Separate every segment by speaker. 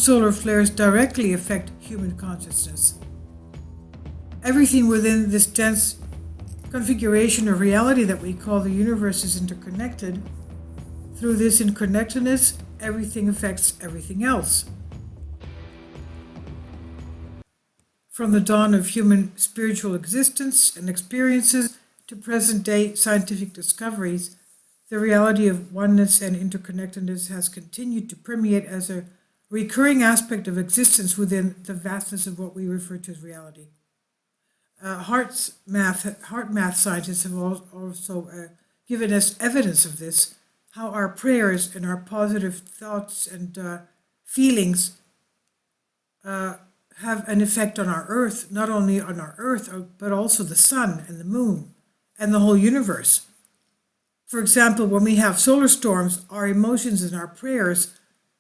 Speaker 1: solar flares directly affect human consciousness. Everything within this dense configuration of reality that we call the universe is interconnected. Through this interconnectedness, everything affects everything else. From the dawn of human spiritual existence and experiences to present-day scientific discoveries, the reality of oneness and interconnectedness has continued to permeate as a recurring aspect of existence within the vastness of what we refer to as reality. Heart math scientists have also given us evidence of this, how our prayers and our positive thoughts and feelings have an effect on our earth, not only on our earth, but also the sun and the moon and the whole universe. For example, when we have solar storms, our emotions and our prayers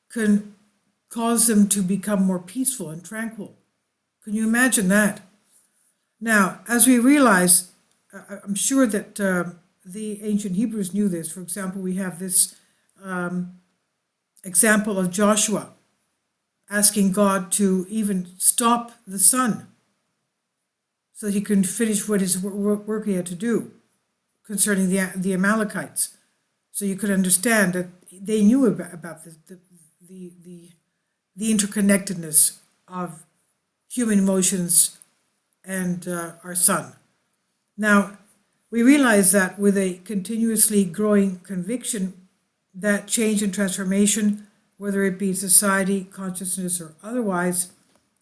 Speaker 1: can cause them to become more peaceful and tranquil. Can you imagine that? Now, as we realize, I'm sure that the ancient Hebrews knew this. For example, we have this example of Joshua asking God to even stop the sun so that he can finish what his work he had to do concerning the Amalekites. So you could understand that they knew about the interconnectedness of human emotions and our sun. Now, we realize that with a continuously growing conviction that change and transformation, whether it be society, consciousness, or otherwise,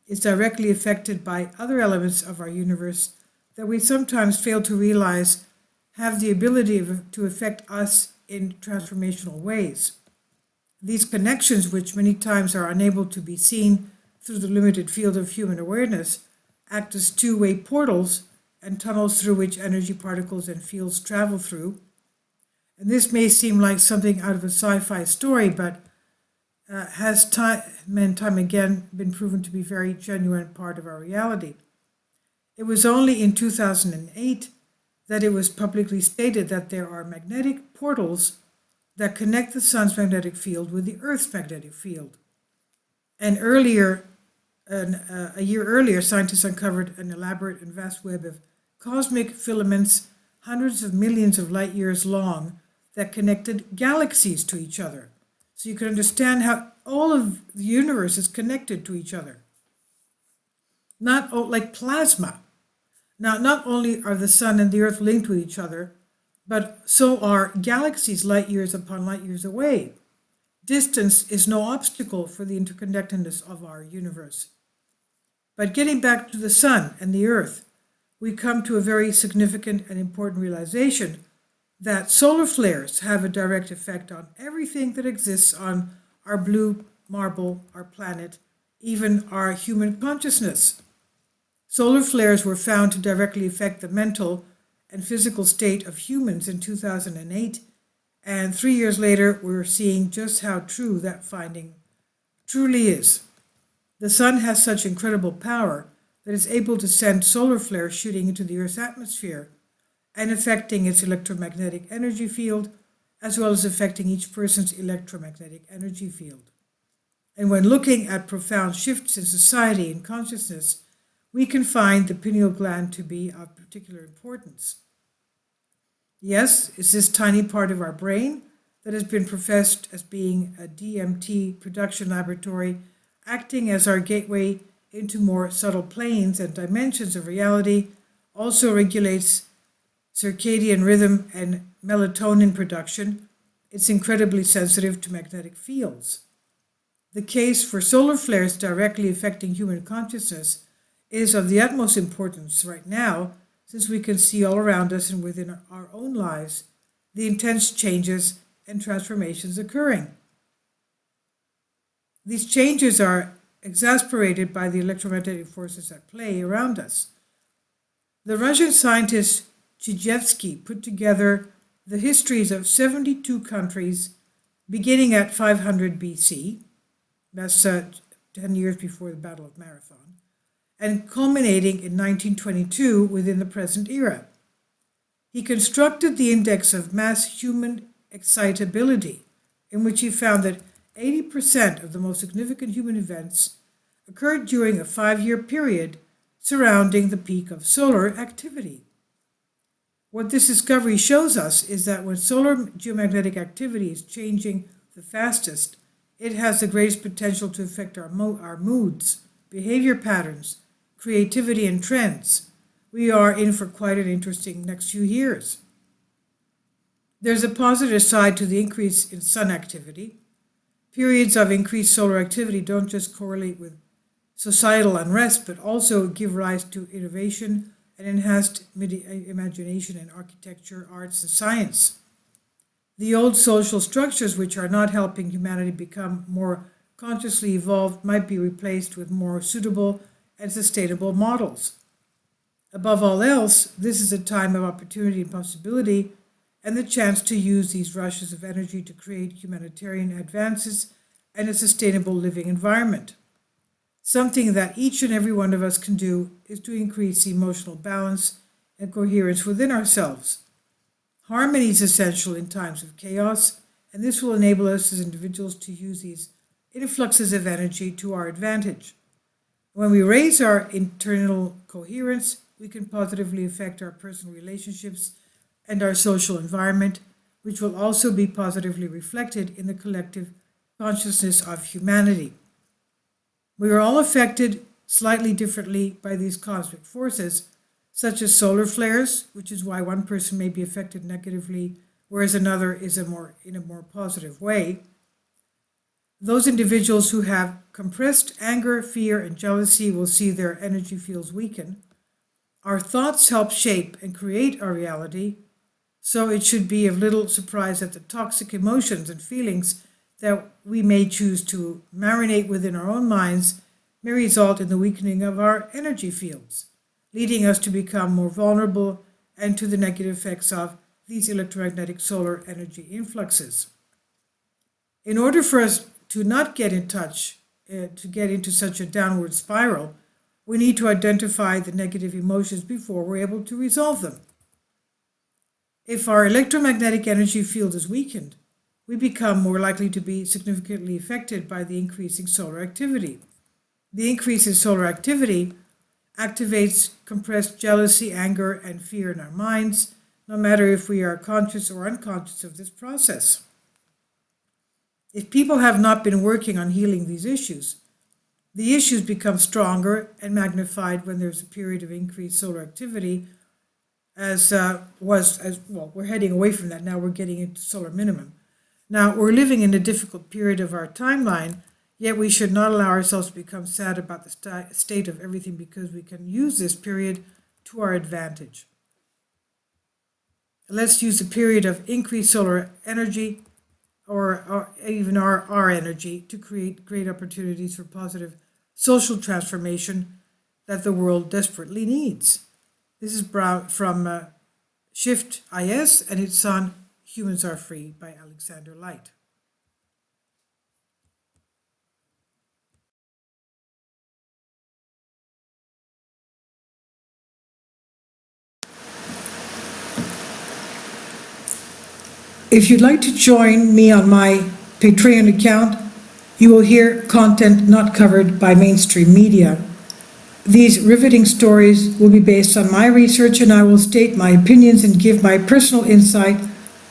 Speaker 1: is directly affected by other elements of our universe that we sometimes fail to realize have the ability to affect us in transformational ways. These connections, which many times are unable to be seen through the limited field of human awareness, act as two-way portals and tunnels through which energy particles and fields travel through. And this may seem like something out of a sci-fi story, but has time and time again been proven to be a very genuine part of our reality. It was only in 2008 that it was publicly stated that there are magnetic portals that connect the sun's magnetic field with the Earth's magnetic field. And a year earlier, scientists uncovered an elaborate and vast web of cosmic filaments, hundreds of millions of light years long, that connected galaxies to each other. So you can understand how all of the universe is connected to each other. Not like plasma. Now, not only are the sun and the earth linked with each other, but so are galaxies light years upon light years away. Distance is no obstacle for the interconnectedness of our universe. But getting back to the sun and the earth, we come to a very significant and important realization that solar flares have a direct effect on everything that exists on our blue marble, our planet, even our human consciousness. Solar flares were found to directly affect the mental and physical state of humans in 2008, and 3 years later, we're seeing just how true that finding truly is. The sun has such incredible power that it's able to send solar flares shooting into the Earth's atmosphere and affecting its electromagnetic energy field, as well as affecting each person's electromagnetic energy field. And when looking at profound shifts in society and consciousness, we can find the pineal gland to be of particular importance. Yes, it's this tiny part of our brain that has been professed as being a DMT production laboratory, acting as our gateway into more subtle planes and dimensions of reality, also regulates circadian rhythm and melatonin production. It's incredibly sensitive to magnetic fields. The case for solar flares directly affecting human consciousness is of the utmost importance right now, since we can see all around us and within our own lives the intense changes and transformations occurring. These changes are exacerbated by the electromagnetic forces at play around us. The Russian scientist Chizhevsky put together the histories of 72 countries beginning at 500 BC, that's 10 years before the Battle of Marathon, and culminating in 1922 within the present era. He constructed the index of mass human excitability, in which he found that 80% of the most significant human events occurred during a 5-year period surrounding the peak of solar activity. What this discovery shows us is that when solar geomagnetic activity is changing the fastest, it has the greatest potential to affect our moods, behavior patterns, creativity, and trends. We are in for quite an interesting next few years. There's a positive side to the increase in sun activity. Periods of increased solar activity don't just correlate with societal unrest, but also give rise to innovation and enhanced imagination in architecture, arts, and science. The old social structures which are not helping humanity become more consciously evolved might be replaced with more suitable and sustainable models. Above all else, this is a time of opportunity and possibility, and the chance to use these rushes of energy to create humanitarian advances and a sustainable living environment. Something that each and every one of us can do is to increase the emotional balance and coherence within ourselves. Harmony is essential in times of chaos, and this will enable us as individuals to use these influxes of energy to our advantage. When we raise our internal coherence, we can positively affect our personal relationships and our social environment, which will also be positively reflected in the collective consciousness of humanity. We are all affected slightly differently by these cosmic forces, such as solar flares, which is why one person may be affected negatively, whereas another is in a more positive way. Those individuals who have compressed anger, fear, and jealousy will see their energy fields weaken. Our thoughts help shape and create our reality, so it should be of little surprise that the toxic emotions and feelings that we may choose to marinate within our own minds may result in the weakening of our energy fields, leading us to become more vulnerable and to the negative effects of these electromagnetic solar energy influxes. In order for us to not get into such a downward spiral, we need to identify the negative emotions before we're able to resolve them. If our electromagnetic energy field is weakened, we become more likely to be significantly affected by the increasing solar activity. The increase in solar activity activates compressed jealousy, anger, and fear in our minds, no matter if we are conscious or unconscious of this process. If people have not been working on healing these issues, the issues become stronger and magnified when there's a period of increased solar activity, we're heading away from that now, we're getting into solar minimum. Now, we're living in a difficult period of our timeline, yet we should not allow ourselves to become sad about the state of everything, because we can use this period to our advantage. Let's use the period of increased solar energy or even our energy to create great opportunities for positive social transformation that the world desperately needs. This is from Shift IS, and it's on Humans Are Free by Alexander Light. If you'd like to join me on my Patreon account, you will hear content not covered by mainstream media. These riveting stories will be based on my research, and I will state my opinions and give my personal insight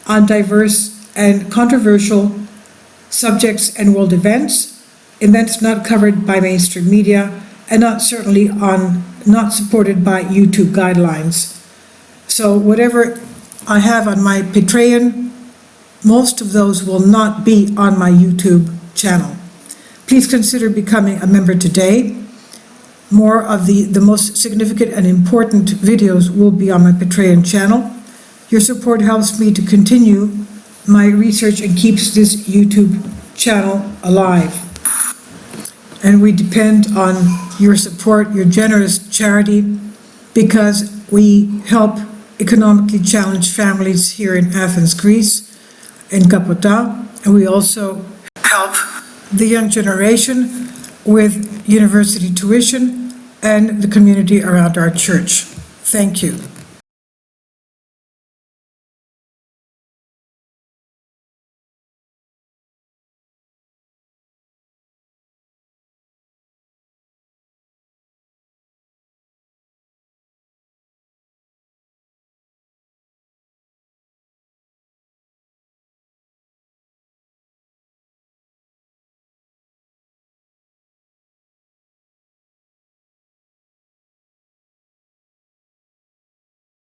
Speaker 1: on diverse and controversial subjects and world events not covered by mainstream media, and not supported by YouTube guidelines. So whatever I have on my Patreon, most of those will not be on my YouTube channel. Please consider becoming a member today. More of the most significant and important videos will be on my Patreon channel. Your support helps me to continue my research and keeps this YouTube channel alive. And we depend on your support, your generous charity, because we help economically challenged families here in Athens, Greece, in Kapota, and we also help the young generation with university tuition and the community around our church. Thank you.